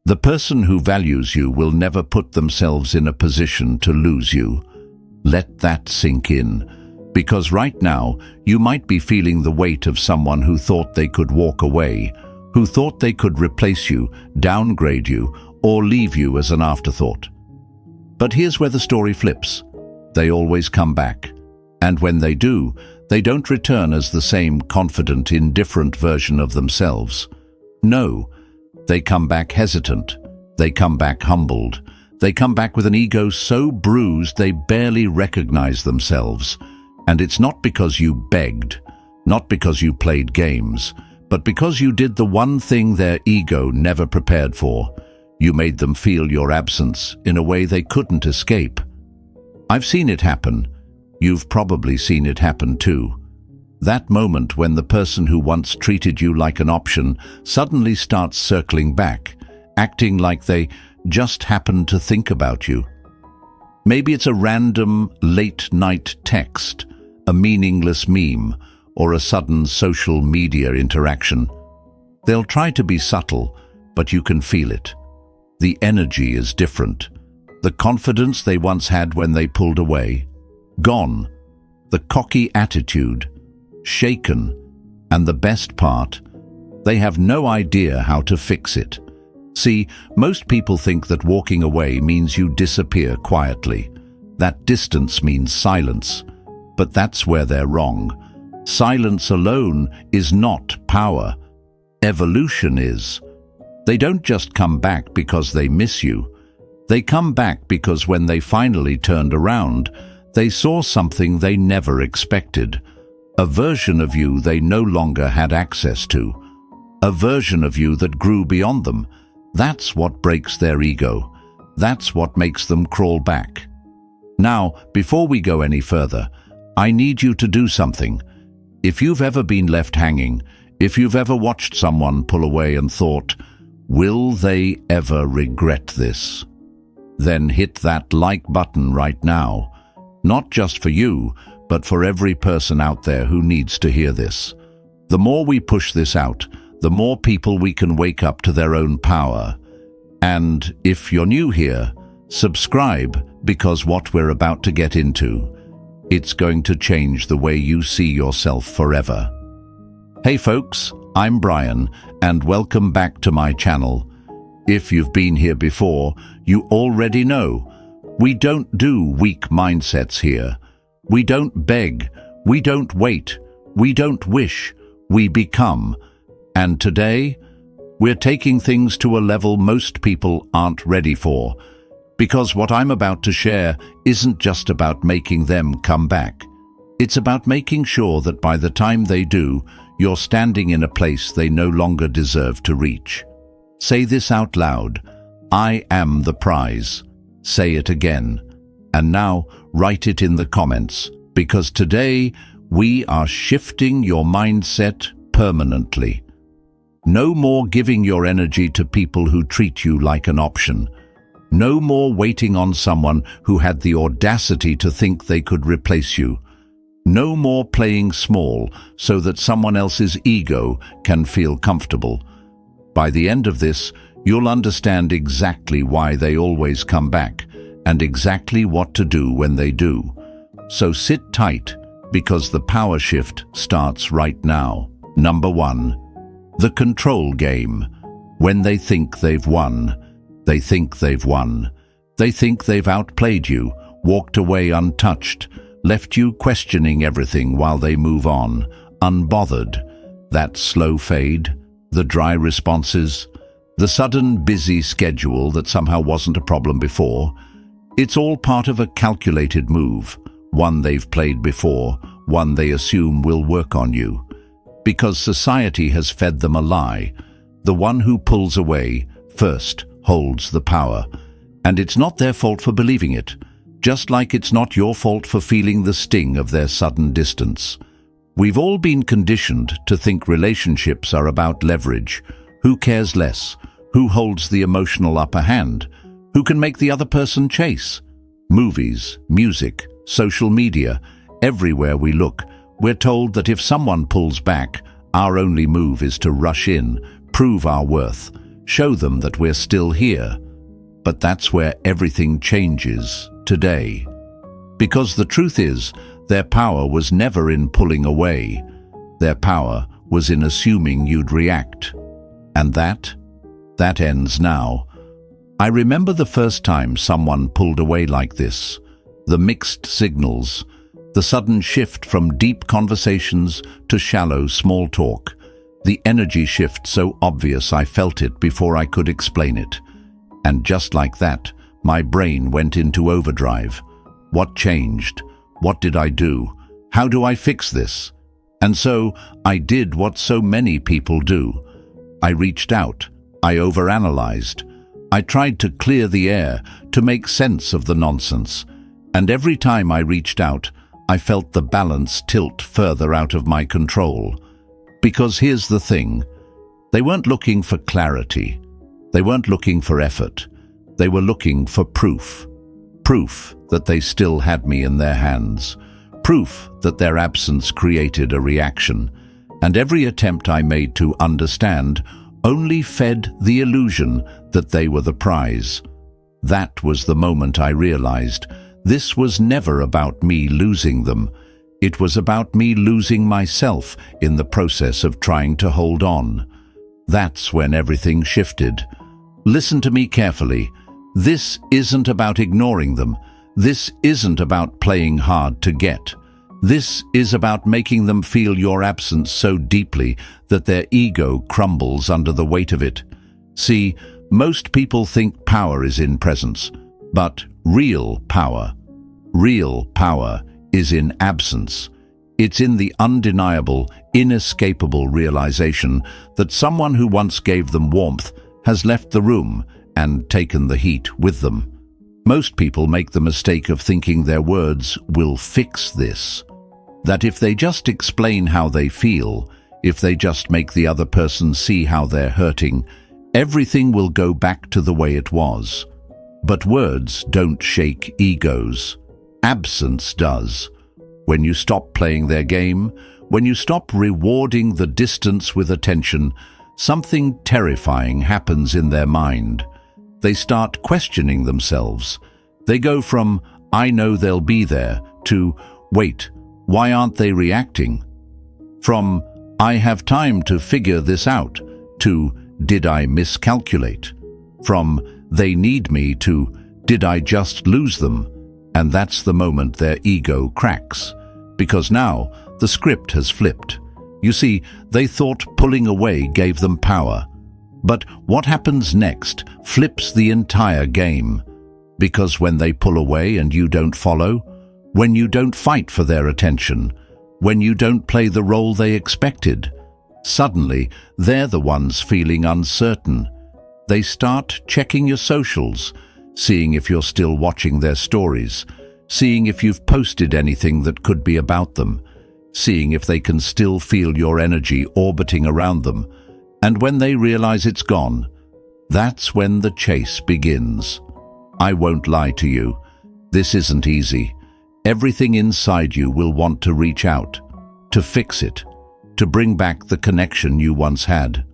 The person who values you will never put themselves in a position to lose you. Let that sink in, because right now you might be feeling the weight of someone who thought they could walk away, who thought they could replace you, downgrade you, or leave you as an afterthought. But here's where the story flips. They always come back. And when they do, they don't return as the same confident, indifferent version of themselves. No, they come back hesitant. They come back humbled. They come back with an ego so bruised they barely recognize themselves. And it's not because you begged, not because you played games, but because you did the one thing their ego never prepared for. You made them feel your absence in a way they couldn't escape. I've seen it happen. You've probably seen it happen too. That moment when the person who once treated you like an option suddenly starts circling back, acting like they just happened to think about you. Maybe it's a random late-night text, a meaningless meme, or a sudden social media interaction. They'll try to be subtle, but you can feel it. The energy is different. The confidence they once had when they pulled away, gone. The cocky attitude, shaken. And the best part, they have no idea how to fix it. See, most people think that walking away means you disappear quietly. That distance means silence. But that's where they're wrong. Silence alone is not power. Evolution is. They don't just come back because they miss you. They come back because when they finally turned around, they saw something they never expected. A version of you they no longer had access to. A version of you that grew beyond them. That's what breaks their ego. That's what makes them crawl back. Now, before we go any further, I need you to do something. If you've ever been left hanging, if you've ever watched someone pull away and thought, will they ever regret this? Then hit that like button right now. Not just for you, but for every person out there who needs to hear this. The more we push this out, the more people we can wake up to their own power. And if you're new here, subscribe, because what we're about to get into, it's going to change the way you see yourself forever. Hey folks, I'm Brian, and welcome back to my channel. If you've been here before, you already know, we don't do weak mindsets here. We don't beg, we don't wait, we don't wish, we become. And today, we're taking things to a level most people aren't ready for, because what I'm about to share isn't just about making them come back. It's about making sure that by the time they do, you're standing in a place they no longer deserve to reach. Say this out loud: I am the prize. Say it again. And now, write it in the comments, because today we are shifting your mindset permanently. No more giving your energy to people who treat you like an option. No more waiting on someone who had the audacity to think they could replace you. No more playing small so that someone else's ego can feel comfortable. By the end of this, you'll understand exactly why they always come back and exactly what to do when they do. So sit tight, because the power shift starts right now. Number 1. The control game. When they think they've won, they think they've won. They think they've outplayed you, walked away untouched, left you questioning everything while they move on, unbothered. That slow fade, the dry responses, the sudden busy schedule that somehow wasn't a problem before, it's all part of a calculated move, one they've played before, one they assume will work on you. Because society has fed them a lie. The one who pulls away first holds the power. And it's not their fault for believing it, just like it's not your fault for feeling the sting of their sudden distance. We've all been conditioned to think relationships are about leverage. Who cares less? Who holds the emotional upper hand? Who can make the other person chase? Movies, music, social media, everywhere we look, we're told that if someone pulls back, our only move is to rush in, prove our worth, show them that we're still here. But that's where everything changes today. Because the truth is, their power was never in pulling away. Their power was in assuming you'd react. And that ends now. I remember the first time someone pulled away like this. The mixed signals, the sudden shift from deep conversations to shallow small talk. The energy shift so obvious I felt it before I could explain it. And just like that, my brain went into overdrive. What changed? What did I do? How do I fix this? And so I did what so many people do. I reached out. I overanalyzed. I tried to clear the air, to make sense of the nonsense. And every time I reached out, I felt the balance tilt further out of my control. Because here's the thing. They weren't looking for clarity. They weren't looking for effort. They were looking for proof. Proof that they still had me in their hands. Proof that their absence created a reaction. And every attempt I made to understand only fed the illusion that they were the prize. That was the moment I realized this was never about me losing them. It was about me losing myself in the process of trying to hold on. That's when everything shifted. Listen to me carefully. This isn't about ignoring them. This isn't about playing hard to get. This is about making them feel your absence so deeply that their ego crumbles under the weight of it. See, most people think power is in presence, but real power is in absence. It's in the undeniable, inescapable realization that someone who once gave them warmth has left the room and taken the heat with them. Most people make the mistake of thinking their words will fix this. That if they just explain how they feel, if they just make the other person see how they're hurting, everything will go back to the way it was. But words don't shake egos. Absence does. When you stop playing their game, when you stop rewarding the distance with attention, something terrifying happens in their mind. They start questioning themselves. They go from, I know they'll be there, to, wait, why aren't they reacting? From, I have time to figure this out, to, did I miscalculate? From, they need me, to, did I just lose them? And that's the moment their ego cracks. Because now, the script has flipped. You see, they thought pulling away gave them power. But what happens next flips the entire game. Because when they pull away and you don't follow, when you don't fight for their attention, when you don't play the role they expected, suddenly they're the ones feeling uncertain. They start checking your socials, seeing if you're still watching their stories, seeing if you've posted anything that could be about them, seeing if they can still feel your energy orbiting around them. And when they realize it's gone, that's when the chase begins. I won't lie to you. This isn't easy. Everything inside you will want to reach out, to fix it, to bring back the connection you once had.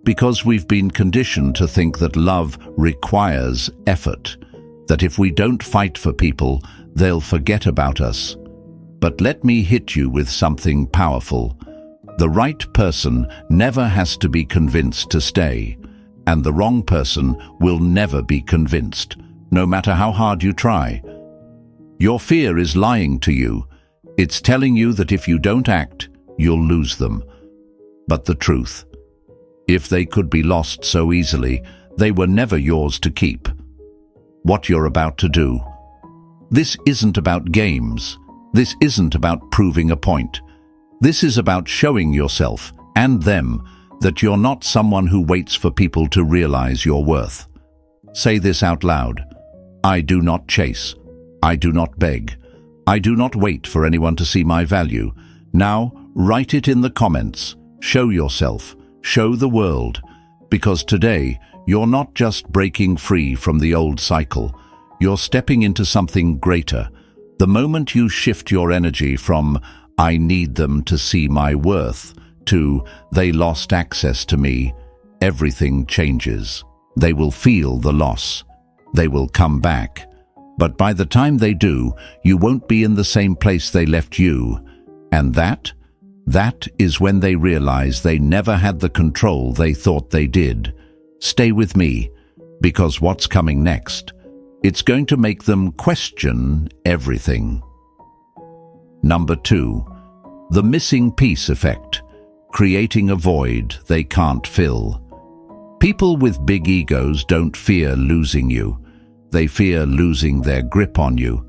Because we've been conditioned to think that love requires effort, that if we don't fight for people, they'll forget about us. But let me hit you with something powerful. The right person never has to be convinced to stay, and the wrong person will never be convinced, no matter how hard you try. Your fear is lying to you. It's telling you that if you don't act, you'll lose them. But the truth, if they could be lost so easily, they were never yours to keep. What you're about to do. This isn't about games. This isn't about proving a point. This is about showing yourself and them that you're not someone who waits for people to realize your worth. Say this out loud. I do not chase. I do not beg. I do not wait for anyone to see my value. Now, write it in the comments. Show yourself. Show the world. Because today, you're not just breaking free from the old cycle. You're stepping into something greater. The moment you shift your energy from, I need them to see my worth, to, they lost access to me, everything changes. They will feel the loss. They will come back. But by the time they do, you won't be in the same place they left you. And that is when they realize they never had the control they thought they did. Stay with me, because what's coming next, it's going to make them question everything. Number 2, the missing piece effect, creating a void they can't fill. People with big egos don't fear losing you. They fear losing their grip on you.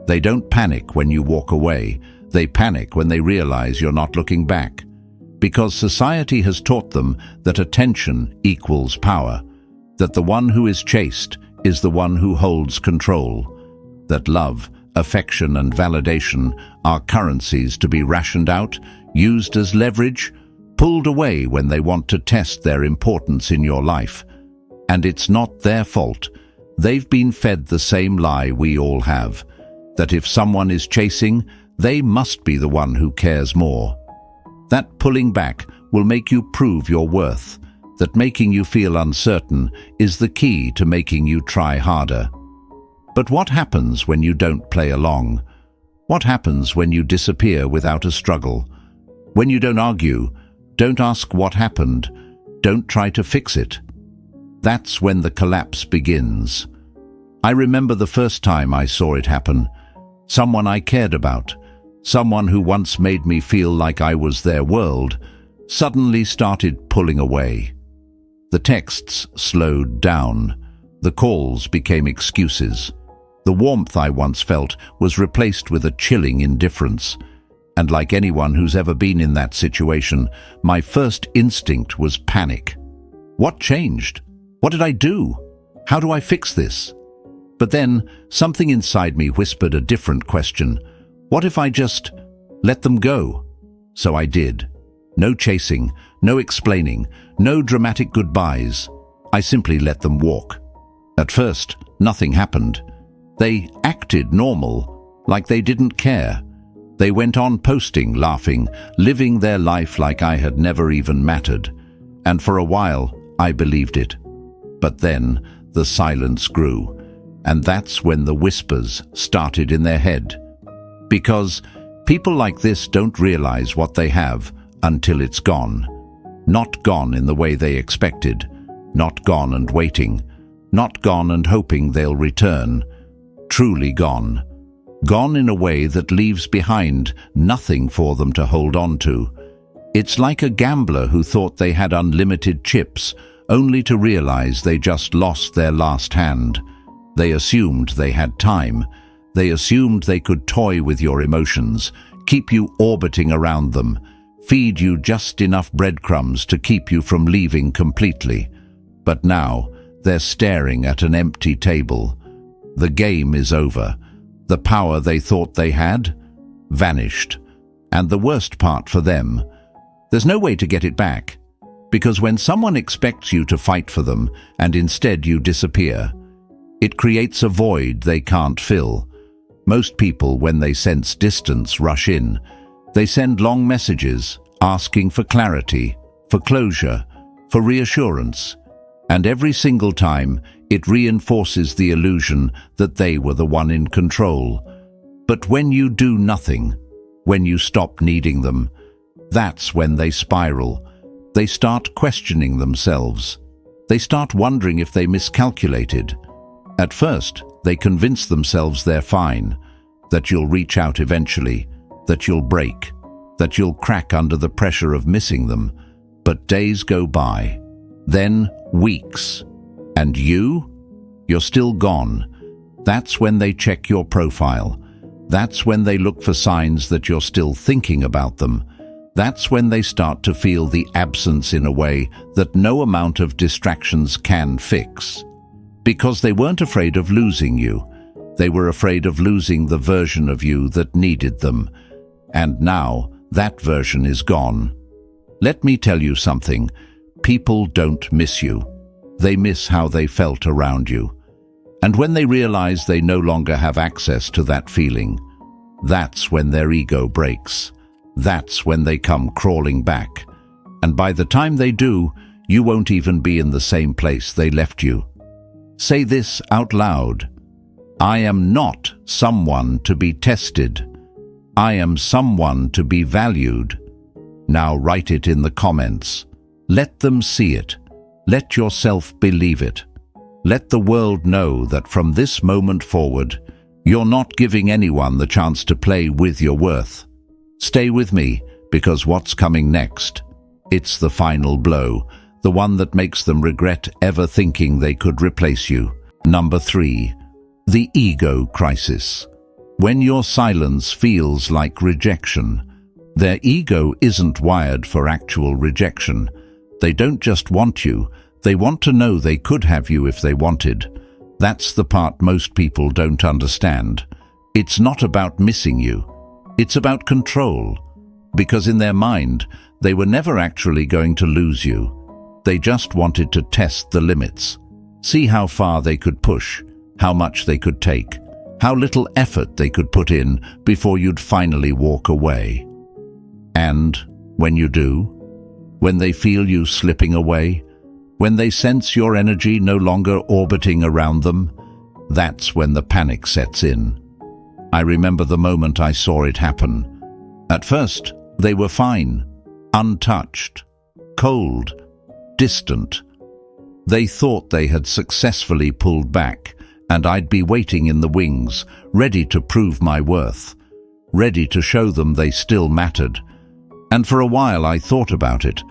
They don't panic when you walk away. They panic when they realize you're not looking back. Because society has taught them that attention equals power, that the one who is chased is the one who holds control, that love, affection and validation are currencies to be rationed out, used as leverage, pulled away when they want to test their importance in your life. And it's not their fault. They've been fed the same lie we all have, that if someone is chasing, they must be the one who cares more. That pulling back will make you prove your worth, that making you feel uncertain is the key to making you try harder. But what happens when you don't play along? What happens when you disappear without a struggle? When you don't argue, don't ask what happened, don't try to fix it. That's when the collapse begins. I remember the first time I saw it happen. Someone I cared about, someone who once made me feel like I was their world, suddenly started pulling away. The texts slowed down. The calls became excuses. The warmth I once felt was replaced with a chilling indifference. And like anyone who's ever been in that situation, my first instinct was panic. What changed? What did I do? How do I fix this? But then something inside me whispered a different question. What if I just let them go? So I did. No chasing, no explaining, no dramatic goodbyes. I simply let them walk. At first, nothing happened. They acted normal, like they didn't care. They went on posting, laughing, living their life like I had never even mattered. And for a while, I believed it. But then the silence grew, and that's when the whispers started in their head. Because people like this don't realize what they have until it's gone. Not gone in the way they expected, not gone and waiting, not gone and hoping they'll return. Truly gone. Gone in a way that leaves behind nothing for them to hold on to. It's like a gambler who thought they had unlimited chips, only to realize they just lost their last hand. They assumed they had time. They assumed they could toy with your emotions, keep you orbiting around them, feed you just enough breadcrumbs to keep you from leaving completely. But now, they're staring at an empty table. The game is over. The power they thought they had vanished. And the worst part for them, there's no way to get it back. Because when someone expects you to fight for them and instead you disappear, it creates a void they can't fill. Most people, when they sense distance, rush in. They send long messages asking for clarity, for closure, for reassurance. And every single time, it reinforces the illusion that they were the one in control. But when you do nothing, when you stop needing them, that's when they spiral. They start questioning themselves. They start wondering if they miscalculated. At first, they convince themselves they're fine, that you'll reach out eventually, that you'll break, that you'll crack under the pressure of missing them. But days go by, then weeks, and you're still gone. That's when they check your profile. That's when they look for signs that you're still thinking about them. That's when they start to feel the absence in a way that no amount of distractions can fix. Because they weren't afraid of losing you. They were afraid of losing the version of you that needed them. And now, that version is gone. Let me tell you something. People don't miss you. They miss how they felt around you. And when they realize they no longer have access to that feeling, that's when their ego breaks. That's when they come crawling back. And by the time they do, you won't even be in the same place they left you. Say this out loud. I am not someone to be tested. I am someone to be valued. Now write it in the comments. Let them see it. Let yourself believe it. Let the world know that from this moment forward, you're not giving anyone the chance to play with your worth. Stay with me, because what's coming next? It's the final blow, the one that makes them regret ever thinking they could replace you. Number 3. The ego crisis. When your silence feels like rejection, their ego isn't wired for actual rejection. They don't just want you, they want to know they could have you if they wanted. That's the part most people don't understand. It's not about missing you. It's about control. Because in their mind, they were never actually going to lose you. They just wanted to test the limits. See how far they could push, how much they could take, how little effort they could put in before you'd finally walk away. And when you do, when they feel you slipping away, when they sense your energy no longer orbiting around them, that's when the panic sets in. I remember the moment I saw it happen. At first, they were fine, untouched, cold, distant. They thought they had successfully pulled back, and I'd be waiting in the wings, ready to prove my worth, ready to show them they still mattered. And for a while I thought about it.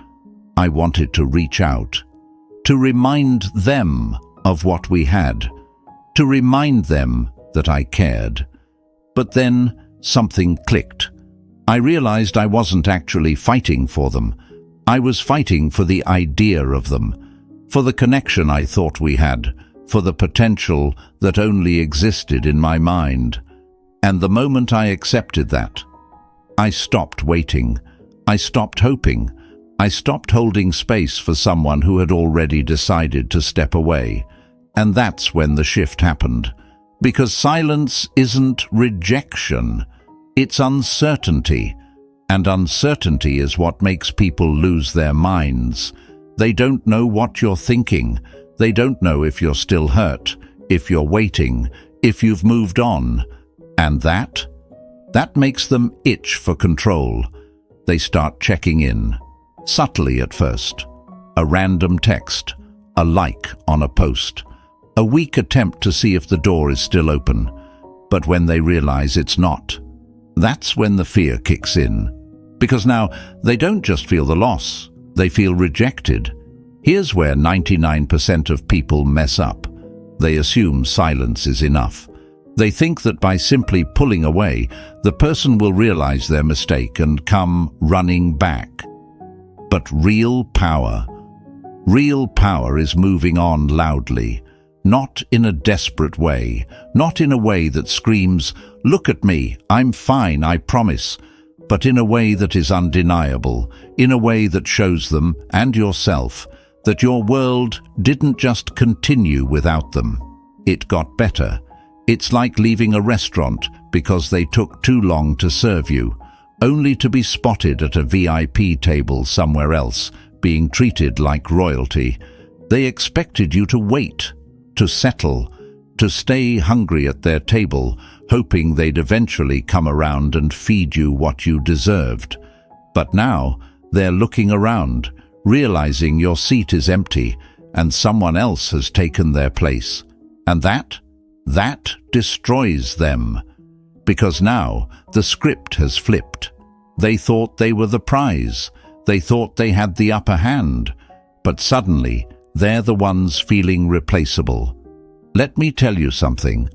I wanted to reach out, to remind them of what we had, to remind them that I cared. But then something clicked. I realized I wasn't actually fighting for them. I was fighting for the idea of them, for the connection I thought we had, for the potential that only existed in my mind. And the moment I accepted that, I stopped waiting. I stopped hoping. I stopped holding space for someone who had already decided to step away. And that's when the shift happened. Because silence isn't rejection, it's uncertainty. And uncertainty is what makes people lose their minds. They don't know what you're thinking. They don't know if you're still hurt, if you're waiting, if you've moved on. And that makes them itch for control. They start checking in, subtly at first. A random text, a like on a post, a weak attempt to see if the door is still open. But when they realize it's not, that's when the fear kicks in. Because now they don't just feel the loss, they feel rejected. Here's where 99% of people mess up. They assume silence is enough. They think that by simply pulling away, the person will realize their mistake and come running back. But real power is moving on loudly, not in a desperate way, not in a way that screams, "Look at me, I'm fine, I promise," but in a way that is undeniable, in a way that shows them, and yourself, that your world didn't just continue without them. It got better. It's like leaving a restaurant because they took too long to serve you, only to be spotted at a VIP table somewhere else, being treated like royalty. They expected you to wait, to settle, to stay hungry at their table, hoping they'd eventually come around and feed you what you deserved. But now they're looking around, realizing your seat is empty and someone else has taken their place. And that destroys them. Because now the script has flipped. They thought they were the prize. They thought they had the upper hand. But suddenly, they're the ones feeling replaceable. Let me tell you something.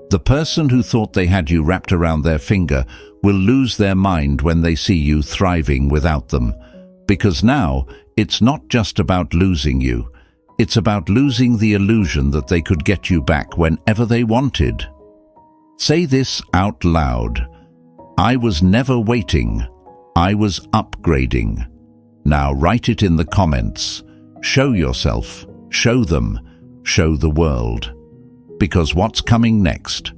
The person who thought they had you wrapped around their finger will lose their mind when they see you thriving without them. Because now, it's not just about losing you. It's about losing the illusion that they could get you back whenever they wanted. Say this out loud. I was never waiting. I was upgrading. Now write it in the comments. Show yourself. Show them. Show the world. Because what's coming next?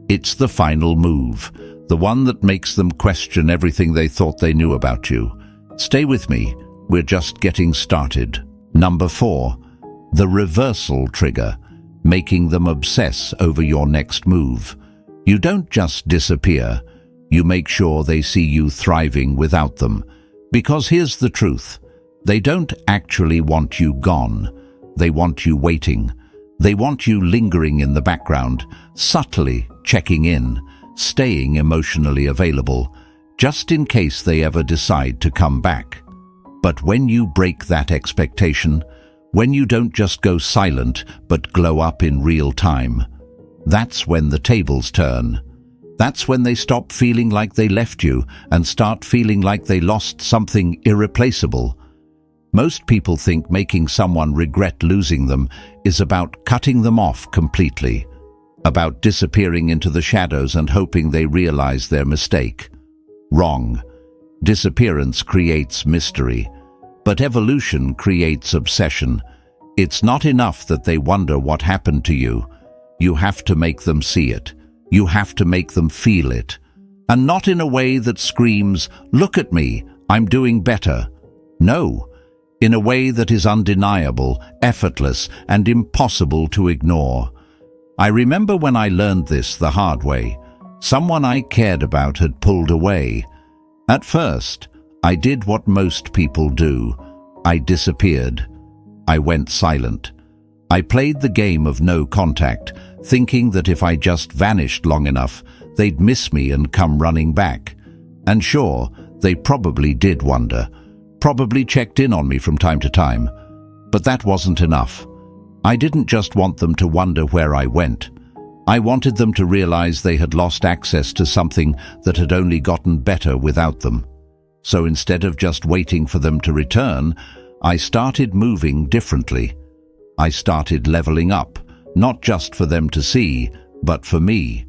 It's the final move. The one that makes them question everything they thought they knew about you. Stay with me. We're just getting started. Number 4. The reversal trigger, making them obsess over your next move. You don't just disappear, you make sure they see you thriving without them. Because here's the truth, they don't actually want you gone, they want you waiting. They want you lingering in the background, subtly checking in, staying emotionally available, just in case they ever decide to come back. But when you break that expectation, when you don't just go silent but glow up in real time, that's when the tables turn. That's when they stop feeling like they left you and start feeling like they lost something irreplaceable. Most people think making someone regret losing them is about cutting them off completely, about disappearing into the shadows and hoping they realize their mistake. Wrong. Disappearance creates mystery, but evolution creates obsession. It's not enough that they wonder what happened to you. You have to make them see it. You have to make them feel it. And not in a way that screams, "Look at me, I'm doing better." No. In a way that is undeniable, effortless, and impossible to ignore. I remember when I learned this the hard way. Someone I cared about had pulled away. At first, I did what most people do. I disappeared. I went silent. I played the game of no contact, thinking that if I just vanished long enough, they'd miss me and come running back. And sure, they probably did wonder. Probably checked in on me from time to time. But that wasn't enough. I didn't just want them to wonder where I went. I wanted them to realize they had lost access to something that had only gotten better without them. So instead of just waiting for them to return, I started moving differently. I started leveling up, not just for them to see, but for me.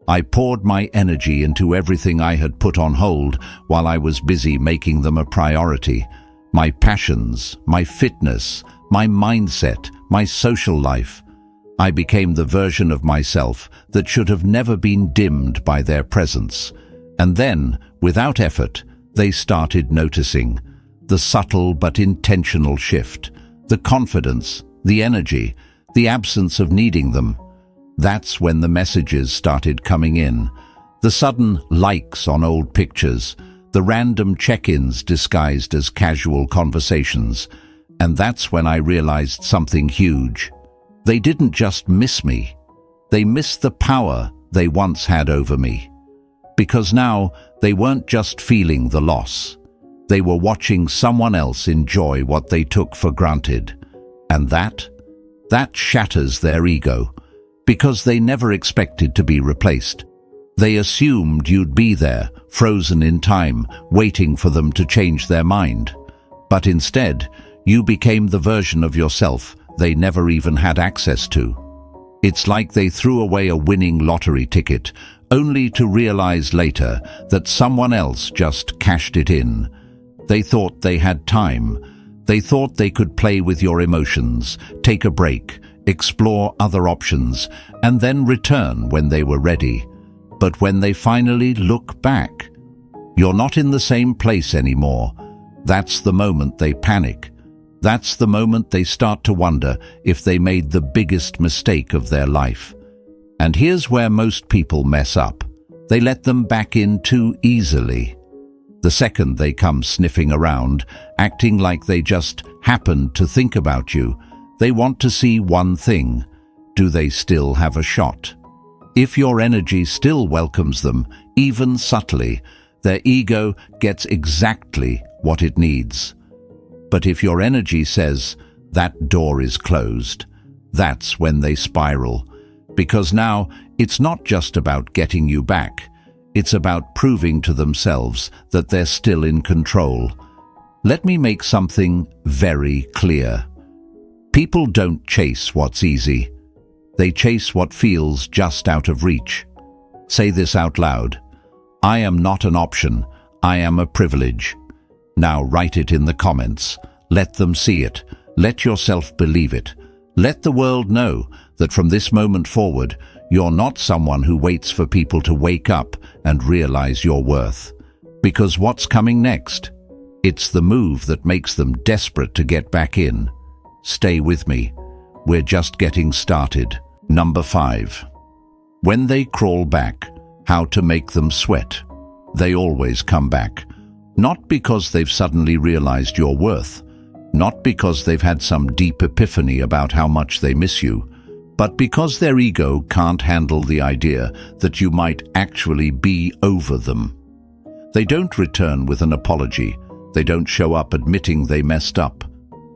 I poured my energy into everything I had put on hold while I was busy making them a priority. My passions, my fitness, my mindset, my social life. I became the version of myself that should have never been dimmed by their presence. And then, without effort, they started noticing the subtle but intentional shift, the confidence, the energy, the absence of needing them. That's when the messages started coming in. The sudden likes on old pictures, the random check-ins disguised as casual conversations. And that's when I realized something huge. They didn't just miss me. They missed the power they once had over me. Because now they weren't just feeling the loss. They were watching someone else enjoy what they took for granted. And that shatters their ego. Because they never expected to be replaced. They assumed you'd be there, frozen in time, waiting for them to change their mind. But instead, you became the version of yourself they never even had access to. It's like they threw away a winning lottery ticket, only to realize later that someone else just cashed it in. They thought they had time. They thought they could play with your emotions, take a break, explore other options, and then return when they were ready. But when they finally look back, you're not in the same place anymore. That's the moment they panic. That's the moment they start to wonder if they made the biggest mistake of their life. And here's where most people mess up. They let them back in too easily. The second they come sniffing around, acting like they just happened to think about you, they want to see one thing. Do they still have a shot? If your energy still welcomes them, even subtly, their ego gets exactly what it needs. But if your energy says, that door is closed, that's when they spiral. Because now, it's not just about getting you back. It's about proving to themselves that they're still in control. Let me make something very clear. People don't chase what's easy. They chase what feels just out of reach. Say this out loud. I am not an option. I am a privilege. Now write it in the comments. Let them see it. Let yourself believe it. Let the world know that from this moment forward, you're not someone who waits for people to wake up and realize your worth. Because what's coming next? It's the move that makes them desperate to get back in. Stay with me. We're just getting started. Number 5. When they crawl back, how to make them sweat. They always come back. Not because they've suddenly realized your worth, not because they've had some deep epiphany about how much they miss you, but because their ego can't handle the idea that you might actually be over them. They don't return with an apology. They don't show up admitting they messed up.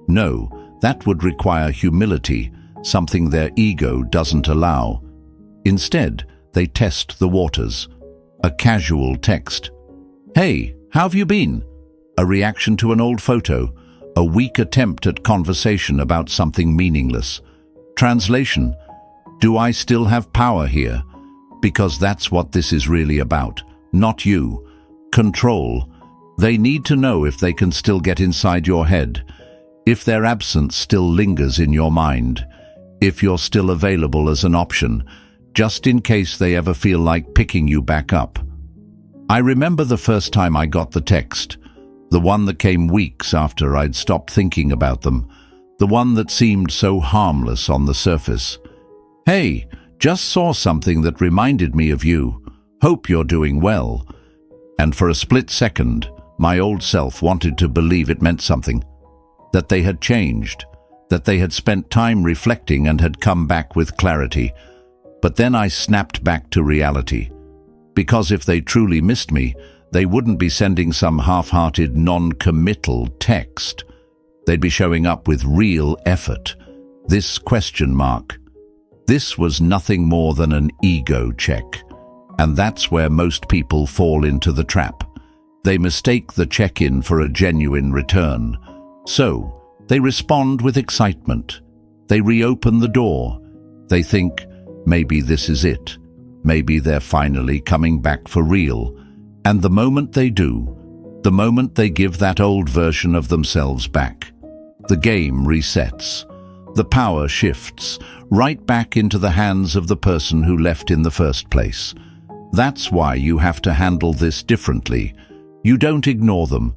No, that would require humility, something their ego doesn't allow. Instead, they test the waters. A casual text. "Hey, how have you been?" A reaction to an old photo. A weak attempt at conversation about something meaningless. Translation: do I still have power here? Because that's what this is really about. Not you. Control. They need to know if they can still get inside your head, if their absence still lingers in your mind, if you're still available as an option, just in case they ever feel like picking you back up. I remember the first time I got the text, the one that came weeks after I'd stopped thinking about them, the one that seemed so harmless on the surface. "Hey, just saw something that reminded me of you. Hope you're doing well." And for a split second, my old self wanted to believe it meant something, that they had changed, that they had spent time reflecting and had come back with clarity. But then I snapped back to reality. Because if they truly missed me, they wouldn't be sending some half-hearted, non-committal text. They'd be showing up with real effort. This question mark. This was nothing more than an ego check. And that's where most people fall into the trap. They mistake the check-in for a genuine return. So, they respond with excitement. They reopen the door. They think, maybe this is it. Maybe they're finally coming back for real. And the moment they do, the moment they give that old version of themselves back, the game resets. The power shifts right back into the hands of the person who left in the first place. That's why you have to handle this differently. You don't ignore them.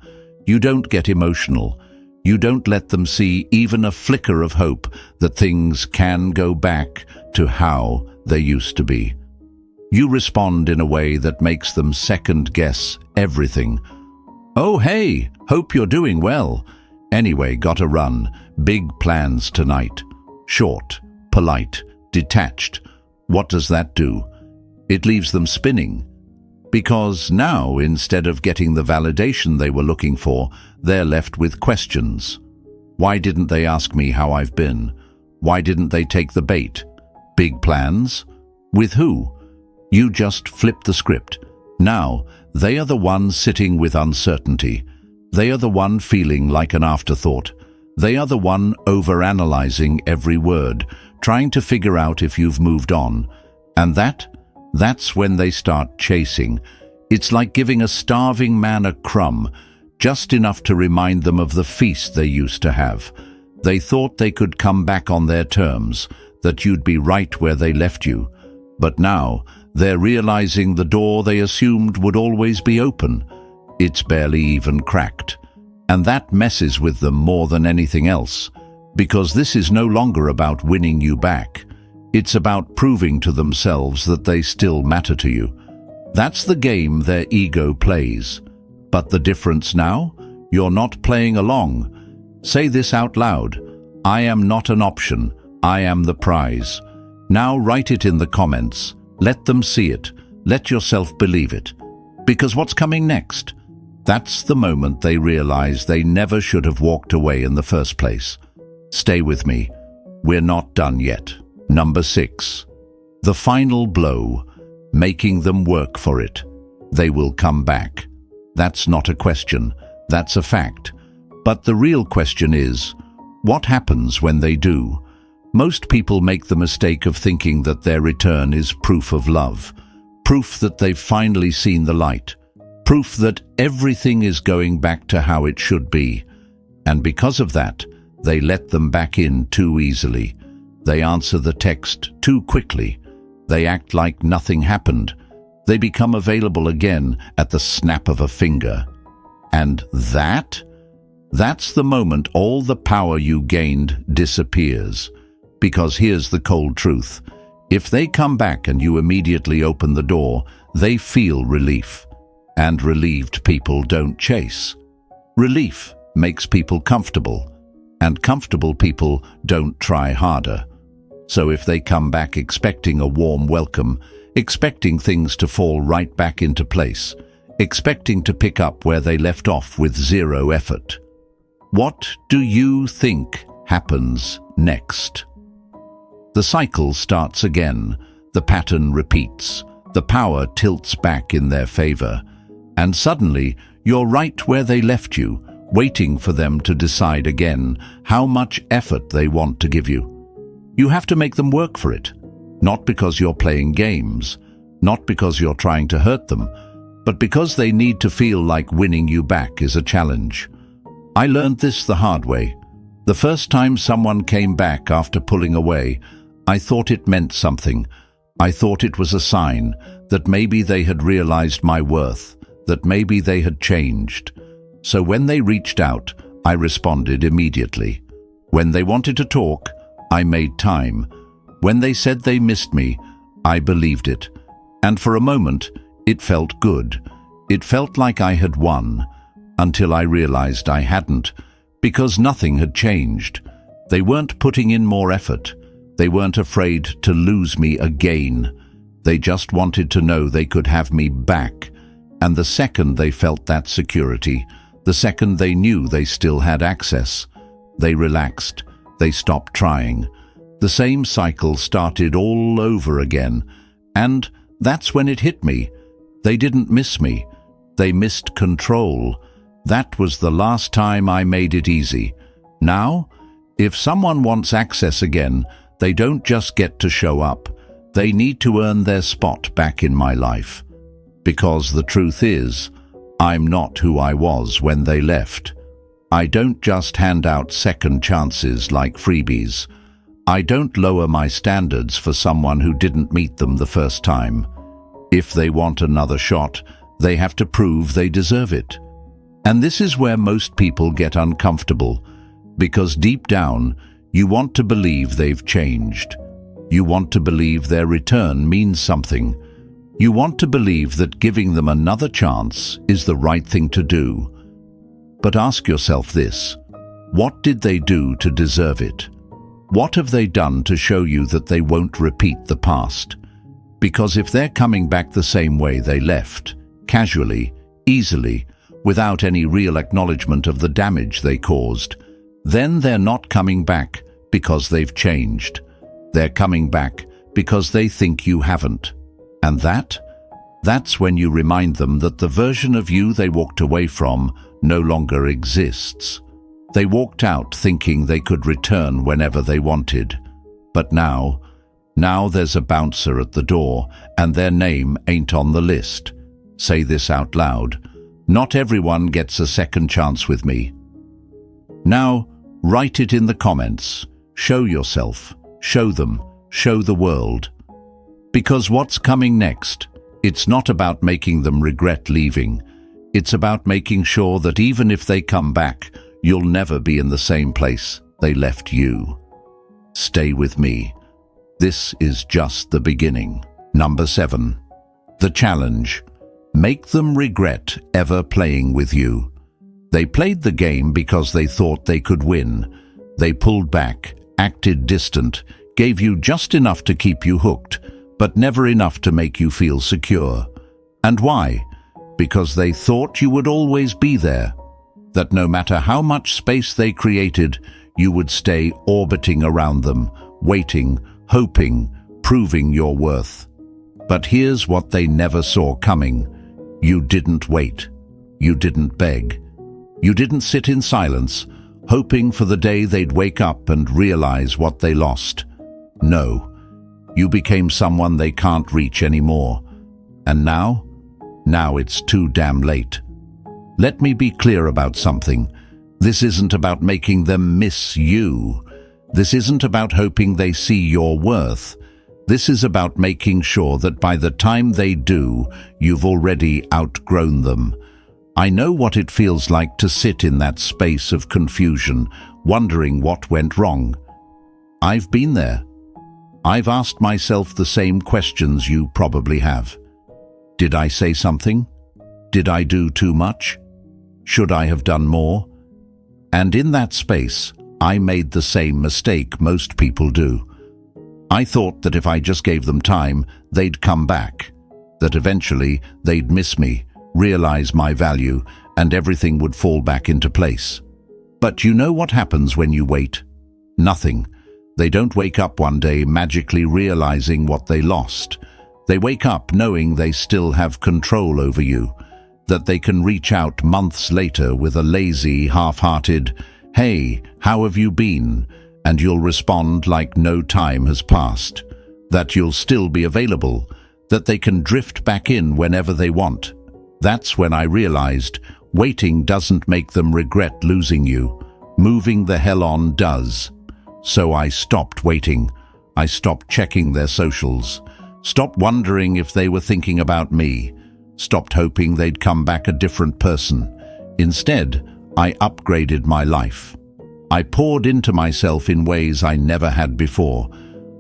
You don't get emotional. You don't let them see even a flicker of hope that things can go back to how they used to be. You respond in a way that makes them second-guess everything. "Oh, hey, hope you're doing well. Anyway, gotta run. Big plans tonight." Short, polite, detached. What does that do? It leaves them spinning. Because now, instead of getting the validation they were looking for, they're left with questions. Why didn't they ask me how I've been? Why didn't they take the bait? Big plans? With who? You just flip the script. Now, they are the one sitting with uncertainty. They are the one feeling like an afterthought. They are the one overanalyzing every word, trying to figure out if you've moved on. And that's when they start chasing. It's like giving a starving man a crumb, just enough to remind them of the feast they used to have. They thought they could come back on their terms, that you'd be right where they left you. But now, they're realizing the door they assumed would always be open. It's barely even cracked. And that messes with them more than anything else, because this is no longer about winning you back. It's about proving to themselves that they still matter to you. That's the game their ego plays. But the difference now? You're not playing along. Say this out loud. I am not an option. I am the prize. Now write it in the comments. Let them see it. Let yourself believe it. Because what's coming next? That's the moment they realize they never should have walked away in the first place. Stay with me. We're not done yet. Number 6. The final blow, making them work for it. They will come back. That's not a question. That's a fact. But the real question is, what happens when they do? Most people make the mistake of thinking that their return is proof of love, proof that they've finally seen the light, proof that everything is going back to how it should be. And because of that, they let them back in too easily. They answer the text too quickly. They act like nothing happened. They become available again at the snap of a finger. And that's the moment all the power you gained disappears. Because here's the cold truth. If they come back and you immediately open the door, they feel relief. And relieved people don't chase. Relief makes people comfortable, and comfortable people don't try harder. So if they come back expecting a warm welcome, expecting things to fall right back into place, expecting to pick up where they left off with zero effort, what do you think happens next? The cycle starts again, the pattern repeats, the power tilts back in their favor, and suddenly you're right where they left you, waiting for them to decide again how much effort they want to give you. You have to make them work for it, not because you're playing games, not because you're trying to hurt them, but because they need to feel like winning you back is a challenge. I learned this the hard way. The first time someone came back after pulling away, I thought it meant something. I thought it was a sign that maybe they had realized my worth, that maybe they had changed. So when they reached out, I responded immediately. When they wanted to talk, I made time. When they said they missed me, I believed it. And for a moment, it felt good. It felt like I had won, until I realized I hadn't, because nothing had changed. They weren't putting in more effort. They weren't afraid to lose me again. They just wanted to know they could have me back. And the second they felt that security, the second they knew they still had access, they relaxed. They stopped trying. The same cycle started all over again. And that's when it hit me. They didn't miss me. They missed control. That was the last time I made it easy. Now, if someone wants access again, they don't just get to show up. They need to earn their spot back in my life. Because the truth is, I'm not who I was when they left. I don't just hand out second chances like freebies. I don't lower my standards for someone who didn't meet them the first time. If they want another shot, they have to prove they deserve it. And this is where most people get uncomfortable, because deep down, you want to believe they've changed. You want to believe their return means something. You want to believe that giving them another chance is the right thing to do. But ask yourself this: what did they do to deserve it? What have they done to show you that they won't repeat the past? Because if they're coming back the same way they left, casually, easily, without any real acknowledgement of the damage they caused, then they're not coming back because they've changed. They're coming back because they think you haven't. And that's when you remind them that the version of you they walked away from no longer exists. They walked out thinking they could return whenever they wanted. But now there's a bouncer at the door, and their name ain't on the list. Say this out loud: not everyone gets a second chance with me. Now, write it in the comments. Show yourself. Show them. Show the world. Because what's coming next, it's not about making them regret leaving. It's about making sure that even if they come back, you'll never be in the same place they left you. Stay with me. This is just the beginning. Number 7. The challenge. Make them regret ever playing with you. They played the game because they thought they could win. They pulled back, acted distant, gave you just enough to keep you hooked, but never enough to make you feel secure. And why? Because they thought you would always be there, that no matter how much space they created, you would stay orbiting around them, waiting, hoping, proving your worth. But here's what they never saw coming. You didn't wait. You didn't beg. You didn't sit in silence, hoping for the day they'd wake up and realize what they lost. No. You became someone they can't reach anymore. And now it's too damn late. Let me be clear about something. This isn't about making them miss you. This isn't about hoping they see your worth. This is about making sure that by the time they do, you've already outgrown them. I know what it feels like to sit in that space of confusion, wondering what went wrong. I've been there. I've asked myself the same questions you probably have. Did I say something? Did I do too much? Should I have done more? And in that space, I made the same mistake most people do. I thought that if I just gave them time, they'd come back, that eventually they'd miss me, realize my value, and everything would fall back into place. But you know what happens when you wait? Nothing. They don't wake up one day magically realizing what they lost. They wake up knowing they still have control over you, that they can reach out months later with a lazy, half-hearted, "Hey, how have you been?" and you'll respond like no time has passed, that you'll still be available, that they can drift back in whenever they want. That's when I realized waiting doesn't make them regret losing you. Moving the hell on does. So I stopped waiting. I stopped checking their socials. Stopped wondering if they were thinking about me. Stopped hoping they'd come back a different person. Instead, I upgraded my life. I poured into myself in ways I never had before.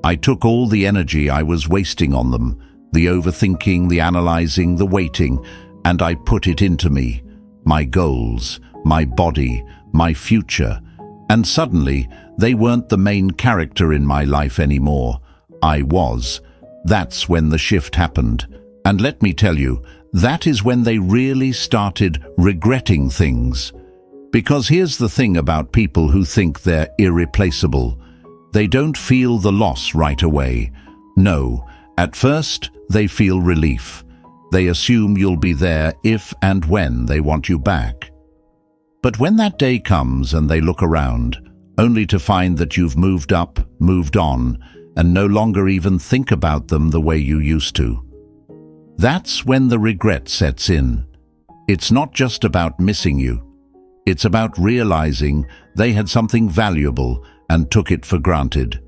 I took all the energy I was wasting on them, the overthinking, the analyzing, the waiting, and I put it into me, my goals, my body, my future. And suddenly, they weren't the main character in my life anymore. I was. That's when the shift happened. And let me tell you, that is when they really started regretting things. Because here's the thing about people who think they're irreplaceable. They don't feel the loss right away. No, at first, they feel relief. They assume you'll be there if and when they want you back. But when that day comes and they look around, only to find that you've moved up, moved on, and no longer even think about them the way you used to, that's when the regret sets in. It's not just about missing you. It's about realizing they had something valuable and took it for granted.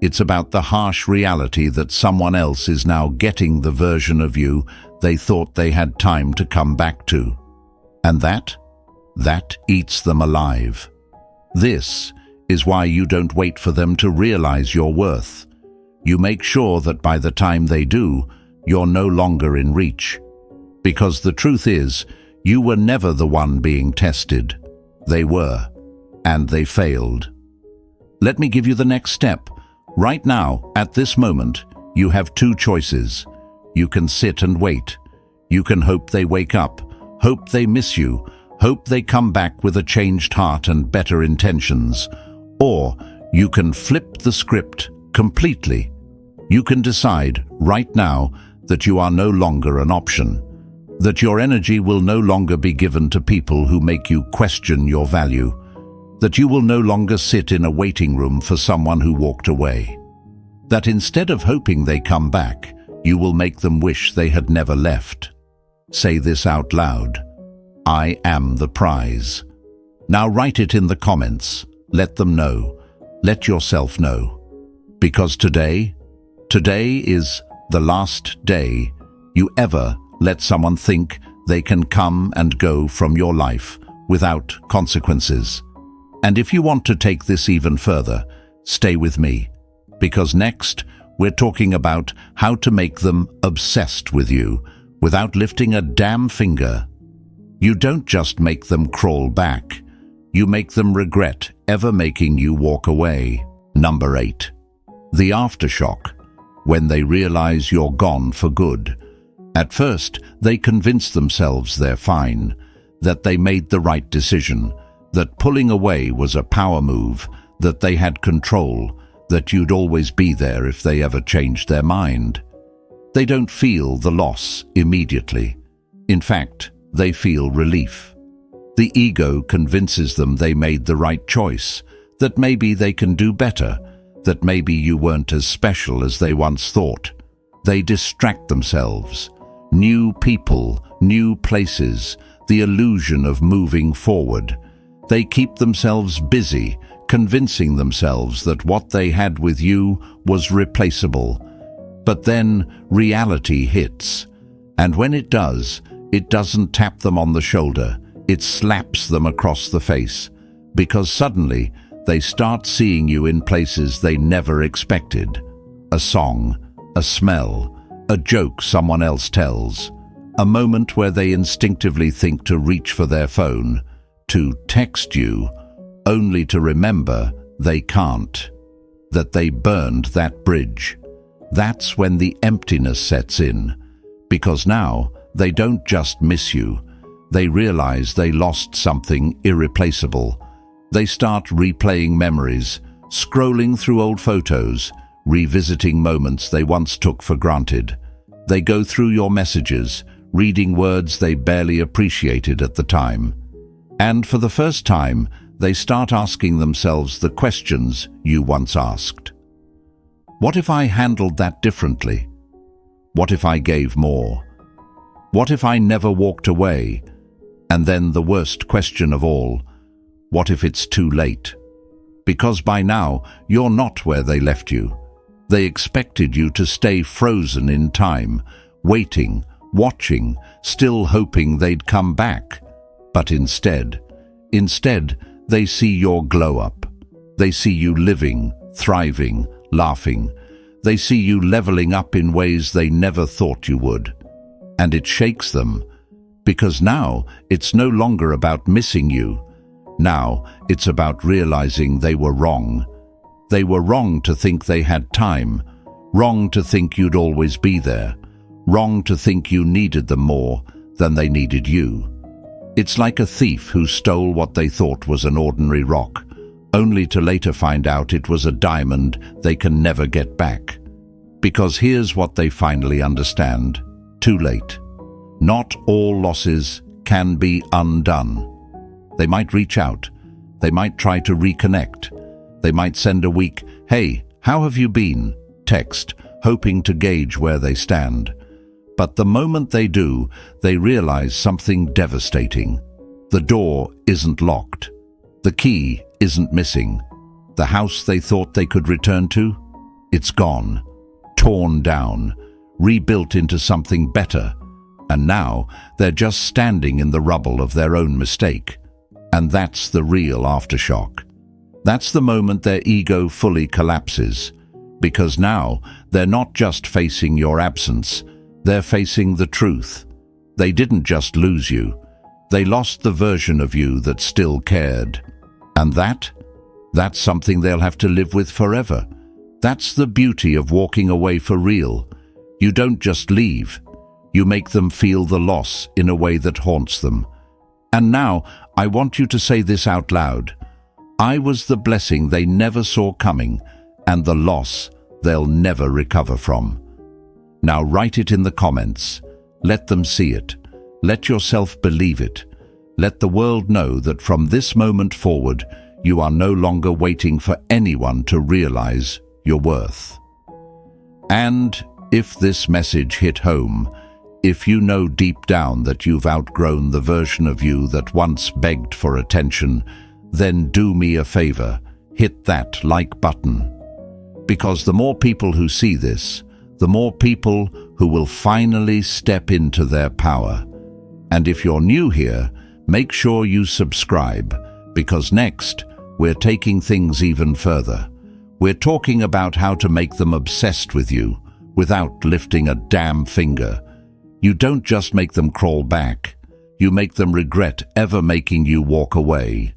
It's about the harsh reality that someone else is now getting the version of you they thought they had time to come back to. And that eats them alive. This is why you don't wait for them to realize your worth. You make sure that by the time they do, you're no longer in reach. Because the truth is, you were never the one being tested. They were, and they failed. Let me give you the next step. Right now, at this moment, you have two choices. You can sit and wait. You can hope they wake up, hope they miss you, hope they come back with a changed heart and better intentions. Or you can flip the script completely. You can decide right now that you are no longer an option, that your energy will no longer be given to people who make you question your value, that you will no longer sit in a waiting room for someone who walked away, that instead of hoping they come back, you will make them wish they had never left. Say this out loud. I am the prize. Now write it in the comments. Let them know. Let yourself know. Because today is the last day you ever let someone think they can come and go from your life without consequences. And if you want to take this even further, stay with me. Because next, we're talking about how to make them obsessed with you without lifting a damn finger. You don't just make them crawl back. You make them regret ever making you walk away. Number 8. The aftershock. When they realize you're gone for good. At first, they convince themselves they're fine, that they made the right decision, that pulling away was a power move, that they had control, that you'd always be there if they ever changed their mind. They don't feel the loss immediately. In fact, they feel relief. The ego convinces them they made the right choice, that maybe they can do better, that maybe you weren't as special as they once thought. They distract themselves. New people, new places, the illusion of moving forward. They keep themselves busy, convincing themselves that what they had with you was replaceable. But then reality hits. And when it does, It doesn't tap them on the shoulder, it slaps them across the face, because suddenly they start seeing you in places they never expected. A song, a smell, a joke someone else tells, a moment where they instinctively think to reach for their phone, to text you, only to remember they can't, that they burned that bridge. That's when the emptiness sets in, because now they don't just miss you, they realize they lost something irreplaceable. They start replaying memories, scrolling through old photos, revisiting moments they once took for granted. They go through your messages, reading words they barely appreciated at the time. And for the first time, they start asking themselves the questions you once asked. What if I handled that differently? What if I gave more? What if I never walked away? And then the worst question of all, what if it's too late? Because by now, you're not where they left you. They expected you to stay frozen in time, waiting, watching, still hoping they'd come back. But instead, they see your glow up. They see you living, thriving, laughing. They see you leveling up in ways they never thought you would. And it shakes them, because now it's no longer about missing you. Now it's about realizing they were wrong. They were wrong to think they had time, wrong to think you'd always be there, wrong to think you needed them more than they needed you. It's like a thief who stole what they thought was an ordinary rock, only to later find out it was a diamond they can never get back. Because here's what they finally understand: too late. Not all losses can be undone. They might reach out. They might try to reconnect. They might send a weak, "Hey, how have you been?" text, hoping to gauge where they stand. But the moment they do, they realize something devastating. The door isn't locked. The key isn't missing. The house they thought they could return to? It's gone. Torn down. Rebuilt into something better. And now they're just standing in the rubble of their own mistake. And that's the real aftershock. That's the moment their ego fully collapses. Because now they're not just facing your absence, they're facing the truth. They didn't just lose you. They lost the version of you that still cared. And that's something they'll have to live with forever. That's the beauty of walking away for real. You don't just leave. You make them feel the loss in a way that haunts them. And now, I want you to say this out loud. I was the blessing they never saw coming, and the loss they'll never recover from. Now write it in the comments. Let them see it. Let yourself believe it. Let the world know that from this moment forward, you are no longer waiting for anyone to realize your worth. And if this message hit home, if you know deep down that you've outgrown the version of you that once begged for attention, then do me a favor, hit that like button. Because the more people who see this, the more people who will finally step into their power. And if you're new here, make sure you subscribe, because next, we're taking things even further. We're talking about how to make them obsessed with you, without lifting a damn finger. You don't just make them crawl back, you make them regret ever making you walk away.